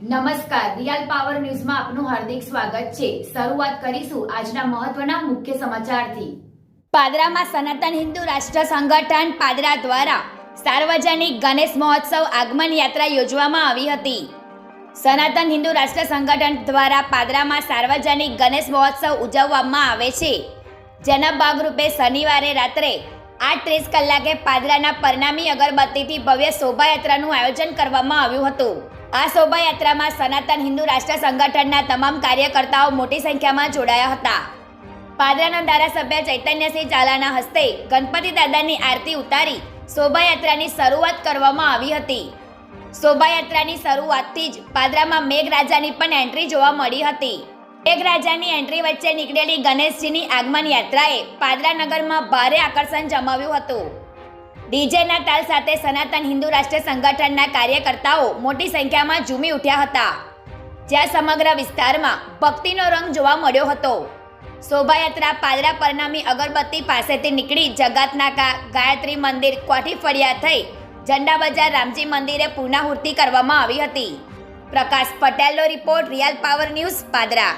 નમસ્કાર, real power ન્યૂઝમાં આપનું હાર્દિક સ્વાગત છે। શરૂઆત કરીશું આજના મહત્વના મુખ્ય સમાચારથી। પાદરામાં સનાતન હિન્દુ રાષ્ટ્ર સંગઠન પાદરા દ્વારા સાર્વજનિક ગણેશ મહોત્સવ આગમન યાત્રા યોજવામાં આવી હતી। સનાતન હિન્દુ રાષ્ટ્ર સંગઠન દ્વારા પાદરામાં સાર્વજનિક ગણેશ મહોત્સવ ઉજવવામાં આવે છે, જેના ભાગરૂપે શનિવારે રાત્રે 8:30 કલાકે પાદરાના પરનામી અગરબત્તીથી ભવ્ય શોભાયાત્રાનું આયોજન કરવામાં આવ્યું હતું। આ શોભાયાત્રામાં સનાતન હિન્દુ રાષ્ટ્ર સંગઠનના તમામ કાર્યકર્તાઓ મોટી સંખ્યામાં જોડાયા હતા। પાદરાના ધારાસભ્ય ચૈતન્યસિંહ ઝાલાના હસ્તે ગણપતિ દાદાની આરતી ઉતારી શોભાયાત્રાની શરૂઆત કરવામાં આવી હતી। શોભાયાત્રાની શરૂઆતથી જ પાદરામાં મેઘરાજાની પણ એન્ટ્રી જોવા મળી હતી। મેઘરાજાની એન્ટ્રી વચ્ચે નીકળેલી ગણેશજીની આગમન યાત્રાએ પાદરા નગરમાં ભારે આકર્ષણ જમાવ્યું હતું। ડીજેના તાલ સાથે સનાતન હિન્દુ રાષ્ટ્ર સંગઠનના કાર્યકર્તાઓ મોટી સંખ્યામાં ઝૂમી ઉઠ્યા હતા, જ્યાં સમગ્ર વિસ્તારમાં ભક્તિનો રંગ જોવા મળ્યો હતો। શોભાયાત્રા પાદરા પરનામી અગરબત્તી પાસેથી નીકળી જગતનાકા, ગાયત્રી મંદિર, કોઠી ફળિયા થઈ ઝંડા બજાર, રામજી મંદિરે પૂર્ણાહુતિ કરવામાં આવી હતી। પ્રકાશ પટેલનો report, real power news, Padra.